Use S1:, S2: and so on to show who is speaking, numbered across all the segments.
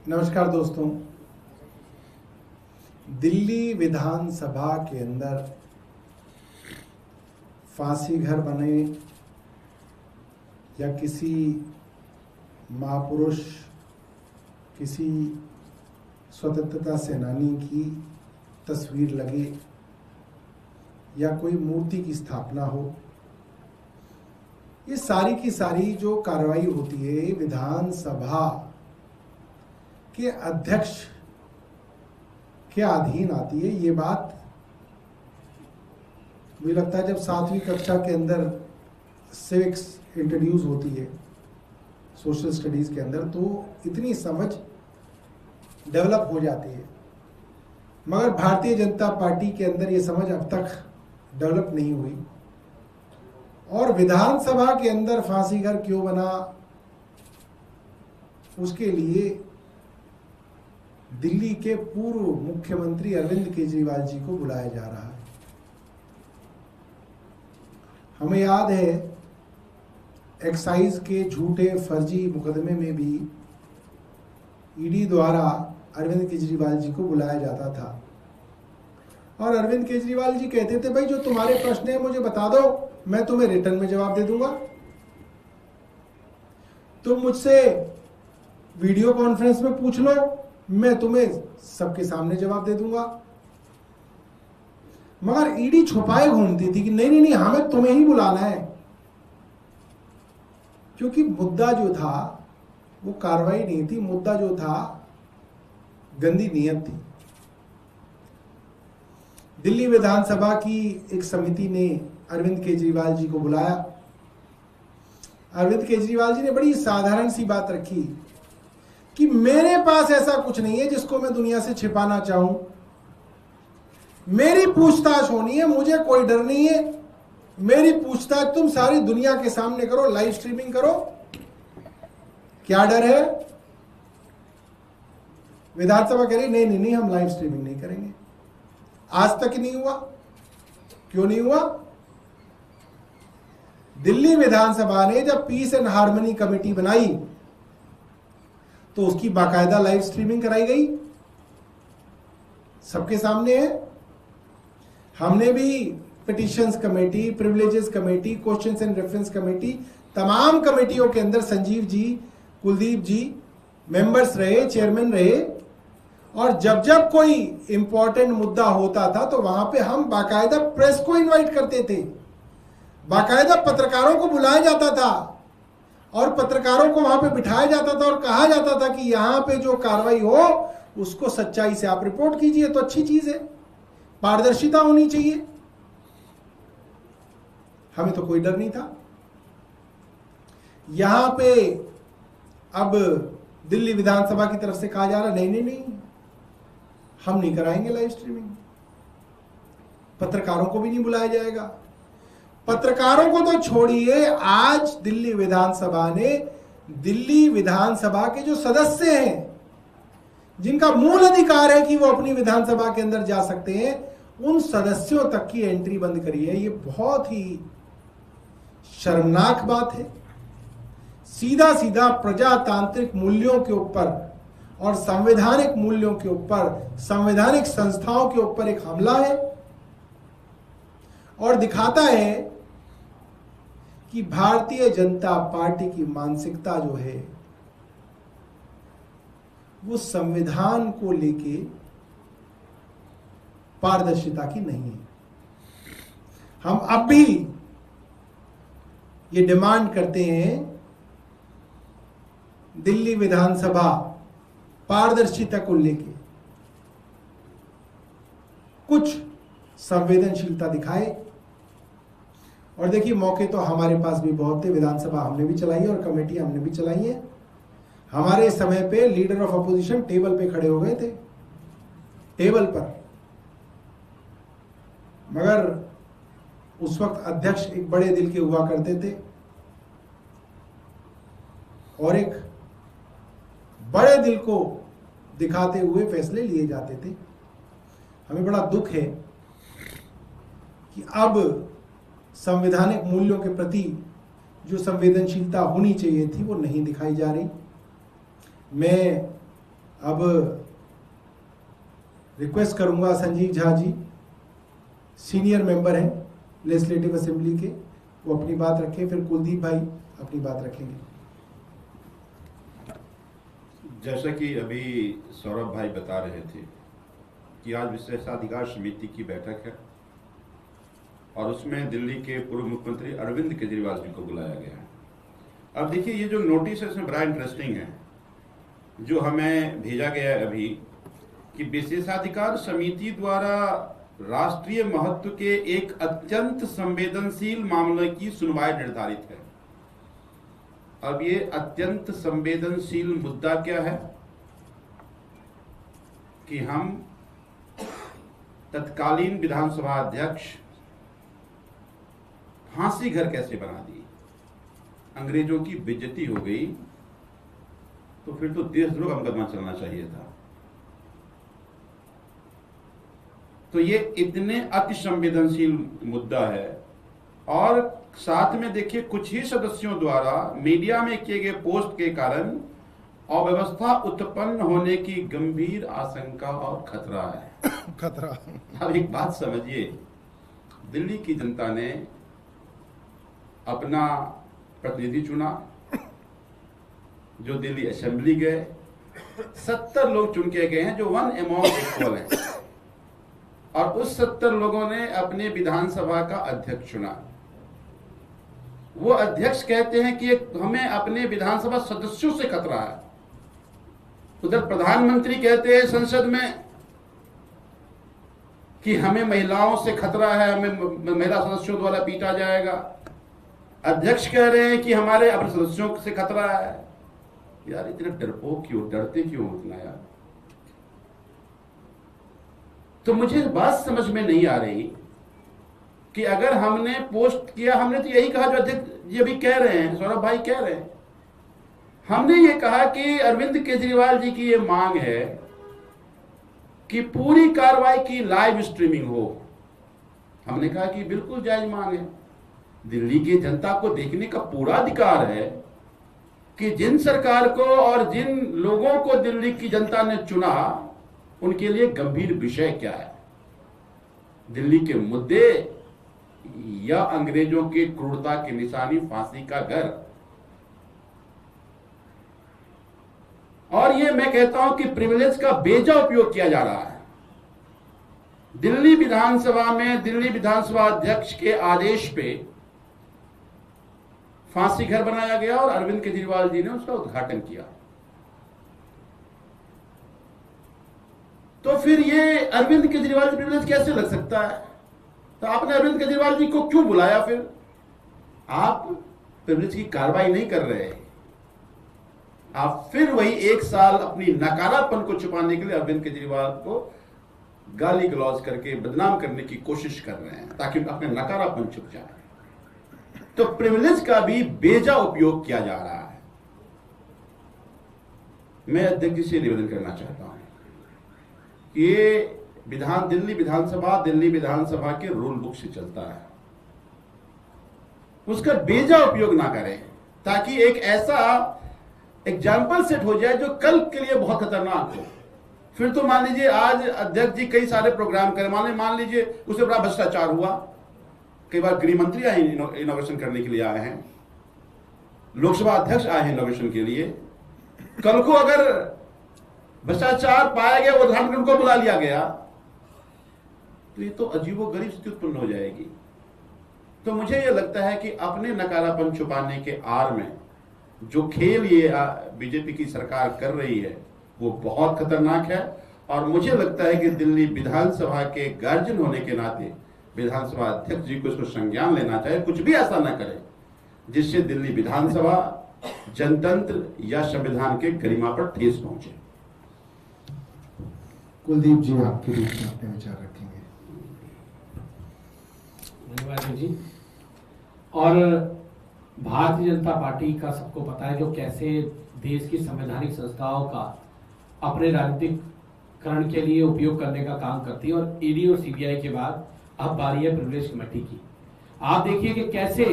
S1: नमस्कार दोस्तों। दिल्ली विधानसभा के अंदर फांसी घर बने या किसी महापुरुष, किसी स्वतंत्रता सेनानी की तस्वीर लगे या कोई मूर्ति की स्थापना हो, ये सारी की सारी जो कार्रवाई होती है विधानसभा के अध्यक्ष के अधीन आती है। ये बात मुझे लगता है जब 7वीं कक्षा के अंदर सिविक्स इंट्रोड्यूस होती है सोशल स्टडीज के अंदर, तो इतनी समझ डेवलप हो जाती है, मगर भारतीय जनता पार्टी के अंदर ये समझ अब तक डेवलप नहीं हुई। और विधानसभा के अंदर फांसी घर क्यों बना, उसके लिए दिल्ली के पूर्व मुख्यमंत्री अरविंद केजरीवाल जी को बुलाया जा रहा है। हमें याद है एक्साइज के झूठे फर्जी मुकदमे में भी ईडी द्वारा अरविंद केजरीवाल जी को बुलाया जाता था और अरविंद केजरीवाल जी कहते थे, भाई जो तुम्हारे प्रश्न है मुझे बता दो, मैं तुम्हें रिटर्न में जवाब दे दूंगा। तुम मुझसे वीडियो कॉन्फ्रेंस में पूछ लो, मैं तुम्हें सबके सामने जवाब दे दूंगा। मगर ईडी छुपाए घूमती थी कि नहीं, हमें तुम्हें ही बुलाना है, क्योंकि मुद्दा जो था वो कार्रवाई नहीं थी, मुद्दा जो था गंदी नीयत थी। दिल्ली विधानसभा की एक समिति ने अरविंद केजरीवाल जी को बुलाया। अरविंद केजरीवाल जी ने बड़ी साधारण सी बात रखी कि मेरे पास ऐसा कुछ नहीं है जिसको मैं दुनिया से छिपाना चाहूं, मेरी पूछताछ होनी है, मुझे कोई डर नहीं है। मेरी पूछताछ तुम सारी दुनिया के सामने करो, लाइव स्ट्रीमिंग करो, क्या डर है? विधानसभा कह रही नहीं, हम लाइव स्ट्रीमिंग नहीं करेंगे। आज तक नहीं हुआ। क्यों नहीं हुआ? दिल्ली विधानसभा ने जब पीस एंड हार्मनी कमेटी बनाई तो उसकी बाकायदा लाइव स्ट्रीमिंग कराई गई, सबके सामने है। हमने भी petitions committee, privileges committee, questions and reference committee, तमाम कमेटियों के अंदर संजीव जी, कुलदीप जी मेंबर्स रहे, चेयरमैन रहे, और जब जब कोई इंपॉर्टेंट मुद्दा होता था तो वहां पे हम बाकायदा प्रेस को इनवाइट करते थे, बाकायदा पत्रकारों को बुलाया जाता था और पत्रकारों को वहां पे बिठाया जाता था और कहा जाता था कि यहां पे जो कार्रवाई हो उसको सच्चाई से आप रिपोर्ट कीजिए, तो अच्छी चीज है, पारदर्शिता होनी चाहिए। हमें तो कोई डर नहीं था। यहां पे अब दिल्ली विधानसभा की तरफ से कहा जा रहा नहीं, हम नहीं कराएंगे लाइव स्ट्रीमिंग, पत्रकारों को भी नहीं बुलाया जाएगा। पत्रकारों को तो छोड़िए, आज दिल्ली विधानसभा ने दिल्ली विधानसभा के जो सदस्य हैं, जिनका मूल अधिकार है कि वो अपनी विधानसभा के अंदर जा सकते हैं, उन सदस्यों तक की एंट्री बंद करी है। ये बहुत ही शर्मनाक बात है। सीधा सीधा प्रजातांत्रिक मूल्यों के ऊपर और संवैधानिक मूल्यों के ऊपर, संवैधानिक संस्थाओं के ऊपर एक हमला है और दिखाता है कि भारतीय जनता पार्टी की मानसिकता जो है वो संविधान को लेके पारदर्शिता की नहीं है। हम अब भी ये डिमांड करते हैं, दिल्ली विधानसभा पारदर्शिता को लेके कुछ संवेदनशीलता दिखाए। और देखिए, मौके तो हमारे पास भी बहुत थे, विधानसभा हमने भी चलाई है और कमेटी हमने भी चलाई है। हमारे समय पे लीडर ऑफ अपोजिशन टेबल पे खड़े हो गए थे, टेबल पर, मगर उस वक्त अध्यक्ष एक बड़े दिल के हुआ करते थे और एक बड़े दिल को दिखाते हुए फैसले लिए जाते थे। हमें बड़ा दुख है कि अब संवैधानिक मूल्यों के प्रति जो संवेदनशीलता होनी चाहिए थी वो नहीं दिखाई जा रही। मैं अब रिक्वेस्ट करूंगा संजीव झा जी, सीनियर मेंबर हैं लेजिस्लेटिव असेंबली के, वो अपनी बात रखें, फिर कुलदीप भाई अपनी बात रखेंगे।
S2: जैसा कि अभी सौरभ भाई बता रहे थे कि आज विशेषाधिकार समिति की बैठक है और उसमें दिल्ली के पूर्व मुख्यमंत्री अरविंद केजरीवाल जी को बुलाया गया है। अब देखिए, ये जो नोटिस है इसमें बड़ा इंटरेस्टिंग है जो हमें भेजा गया है अभी, कि विशेषाधिकार समिति द्वारा राष्ट्रीय महत्व के एक अत्यंत संवेदनशील मामले की सुनवाई निर्धारित है। अब ये अत्यंत संवेदनशील मुद्दा क्या है कि हम तत्कालीन विधानसभा अध्यक्ष फांसी घर कैसे बना दी, अंग्रेजों की बेइज्जती हो गई, तो फिर तो देशद्रोह का मुकदमा चलना चाहिए था। तो ये इतने अति संवेदनशील मुद्दा है। और साथ में देखिए, कुछ ही सदस्यों द्वारा मीडिया में किए गए पोस्ट के कारण अव्यवस्था उत्पन्न होने की गंभीर आशंका और खतरा है।
S1: खतरा।
S2: अब एक बात समझिए, दिल्ली की जनता ने अपना प्रतिनिधि चुना, जो दिल्ली असेंबली गए, 70 लोग चुन के गए हैं जो वन अमॉन्ग इक्वल हैं, और उस 70 लोगों ने अपने विधानसभा का अध्यक्ष चुना। वो अध्यक्ष कहते हैं कि हमें अपने विधानसभा सदस्यों से खतरा है। उधर प्रधानमंत्री कहते हैं संसद में कि हमें महिलाओं से खतरा है, हमें महिला सदस्यों द्वारा पीटा जाएगा। अध्यक्ष कह रहे हैं कि हमारे अपने सदस्यों से खतरा है। यार इतने डरपोक क्यों, डरते क्यों उतना यार? तो मुझे बात समझ में नहीं आ रही कि अगर हमने पोस्ट किया, हमने तो यही कहा जो अध्यक्ष जी अभी कह रहे हैं, सौरभ भाई कह रहे हैं, हमने ये कहा कि अरविंद केजरीवाल जी की ये मांग है कि पूरी कार्रवाई की लाइव स्ट्रीमिंग हो। हमने कहा कि बिल्कुल जायज मांग है, दिल्ली की जनता को देखने का पूरा अधिकार है कि जिन सरकार को और जिन लोगों को दिल्ली की जनता ने चुना उनके लिए गंभीर विषय क्या है, दिल्ली के मुद्दे या अंग्रेजों की क्रूरता की निशानी फांसी का घर। और ये मैं कहता हूं कि प्रिविलेज का बेजा उपयोग किया जा रहा है। दिल्ली विधानसभा में दिल्ली विधानसभा अध्यक्ष के आदेश पे फांसी घर बनाया गया और अरविंद केजरीवाल जी ने उसका उद्घाटन किया। तो फिर ये अरविंद केजरीवाल जी प्रिविलेज कैसे लग सकता है? तो आपने अरविंद केजरीवाल जी को क्यों बुलाया? फिर आप प्रिविलेज की कार्रवाई नहीं कर रहे, आप फिर वही एक साल अपनी नकारापन को छुपाने के लिए अरविंद केजरीवाल को गाली गलौज करके बदनाम करने की कोशिश कर रहे हैं ताकि अपने नकारापन छुप जाए। तो प्रिविलेज का भी बेजा उपयोग किया जा रहा है। मैं अध्यक्ष जी से निवेदन करना चाहता हूं कि ये दिल्ली विधानसभा के रूल बुक से चलता है, उसका बेजा उपयोग ना करें ताकि एक ऐसा एग्जाम्पल सेट हो जाए जो कल के लिए बहुत खतरनाक हो। फिर तो मान लीजिए आज अध्यक्ष जी कई सारे प्रोग्राम करें, मान लीजिए उससे बड़ा भ्रष्टाचार हुआ, कई बार गृह मंत्री आए इनोवेशन करने के लिए आए हैं, लोकसभा अध्यक्ष आए हैं इनोवेशन के लिए, कल को अगर भ्रष्टाचार पाया गया, उदाहरण उनको बुला लिया गया, तो ये तो अजीबोगरीब स्थिति उत्पन्न हो जाएगी। तो मुझे यह लगता है कि अपने नकारापन छुपाने के आड़ में जो खेल ये बीजेपी की सरकार कर रही है वो बहुत खतरनाक है। और मुझे लगता है कि दिल्ली विधानसभा के गार्जियन होने के नाते विधानसभा अध्यक्ष जी को इसको संज्ञान लेना चाहिए, कुछ भी ऐसा न करें जिससे दिल्ली विधानसभा, जनतंत्र या संविधान के गरिमा पर ठेस पहुंचे।
S1: कुलदीप जी आपके बीच में अपने विचार रखेंगे।
S3: धन्यवाद जी। और भारतीय जनता पार्टी का सबको पता है जो कैसे देश की संवैधानिक संस्थाओं का अपने राजनीतिकरण के लिए उपयोग करने का काम करती है। और ईडी और सीबीआई के बाद अब बारी है प्रिविलेज कमेटी की। आप देखिए कि कैसे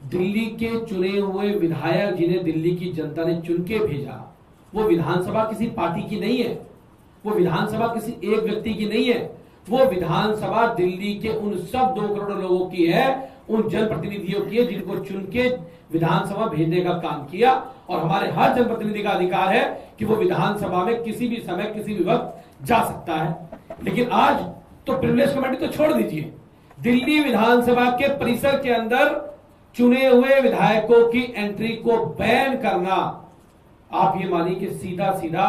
S3: दिल्ली के चुने हुए विधायक जिन्हें दिल्ली की जनता ने चुन के भेजा, वो विधानसभा किसी पार्टी की नहीं है, वो विधानसभा किसी एक व्यक्ति की नहीं है, वो विधानसभा दिल्ली के उन सब 2 करोड़ लोगों की है, उन जनप्रतिनिधियों की है जिनको चुन के विधानसभा भेजने का काम किया। और हमारे हर जनप्रतिनिधि का अधिकार है कि वो विधानसभा में किसी भी समय किसी भी वक्त जा सकता है। लेकिन आज तो प्रिविलेज कमेटी तो छोड़ दीजिए, दिल्ली विधानसभा के परिसर के अंदर चुने हुए विधायकों की एंट्री को बैन करना, आप ये मानिए कि सीधा सीधा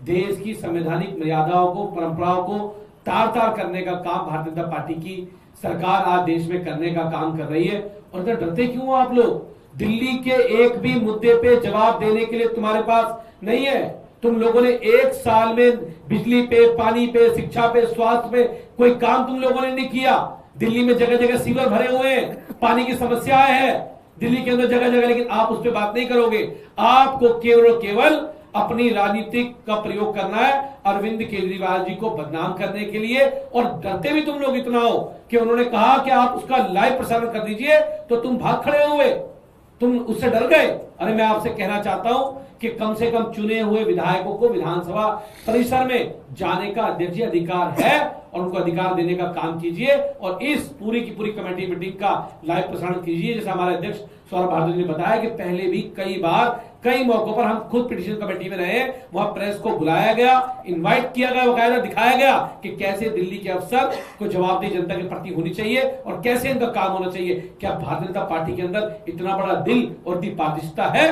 S3: देश की संवैधानिक मर्यादाओं को, परंपराओं को तार तार करने का काम भारतीय जनता पार्टी की सरकार आज देश में करने का काम कर रही है। और इधर डरते क्यों हो आप लोग? दिल्ली के एक भी मुद्दे पे जवाब देने के लिए तुम्हारे पास नहीं है। तुम लोगों ने 1 साल में बिजली पे, पानी पे, शिक्षा पे, स्वास्थ्य पे कोई काम तुम लोगों ने नहीं किया। दिल्ली में जगह जगह सीवर भरे हुए हैं, पानी की समस्याएं है दिल्ली के अंदर जगह जगह, लेकिन आप उस पर बात नहीं करोगे। आपको केवल और केवल अपनी राजनीतिक का प्रयोग करना है अरविंद केजरीवाल जी को बदनाम करने के लिए। और डरते भी तुम लोग इतना हो कि उन्होंने कहा कि आप उसका लाइव प्रसारण कर दीजिए, तो तुम भाग खड़े हुए, तुम उससे डर गए। अरे मैं आपसे कहना चाहता हूं कि कम से कम चुने हुए विधायकों को विधानसभा परिसर में जाने का अध्यक्ष अधिकार है और उनको अधिकार देने का काम कीजिए। और इस पूरी की पूरी कमेटी मीटिंग का लाइव प्रसारण कीजिए। जैसे हमारे अध्यक्ष सौरभ भारद्वाज ने बताया कि पहले भी कई बार कई मौकों पर हम खुद पिटीशन कमेटी में रहे, वहां प्रेस को बुलाया गया, इनवाइट किया गया, बकायदा दिखाया गया कि कैसे दिल्ली के अफसर को जवाबदेही जनता के प्रति होनी चाहिए और कैसे इनका काम होना चाहिए। क्या भारतीय जनता पार्टी के अंदर इतना बड़ा दिल और इतनी पारदर्शिता है?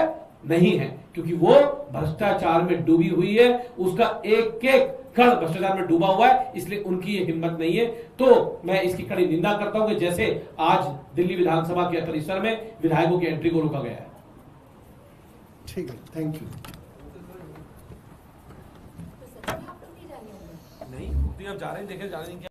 S3: नहीं है, क्योंकि वो भ्रष्टाचार में डूबी हुई है, उसका एक एक कण भ्रष्टाचार में डूबा हुआ है, इसलिए उनकी ये हिम्मत नहीं है। तो मैं इसकी कड़ी निंदा करता हूं कि जैसे आज दिल्ली विधानसभा के परिसर में विधायकों की एंट्री को रोका गया है।
S1: ठीक है, थैंक यू।
S3: नहीं, अब जा रहे हैं, देखे जा रहे हैं।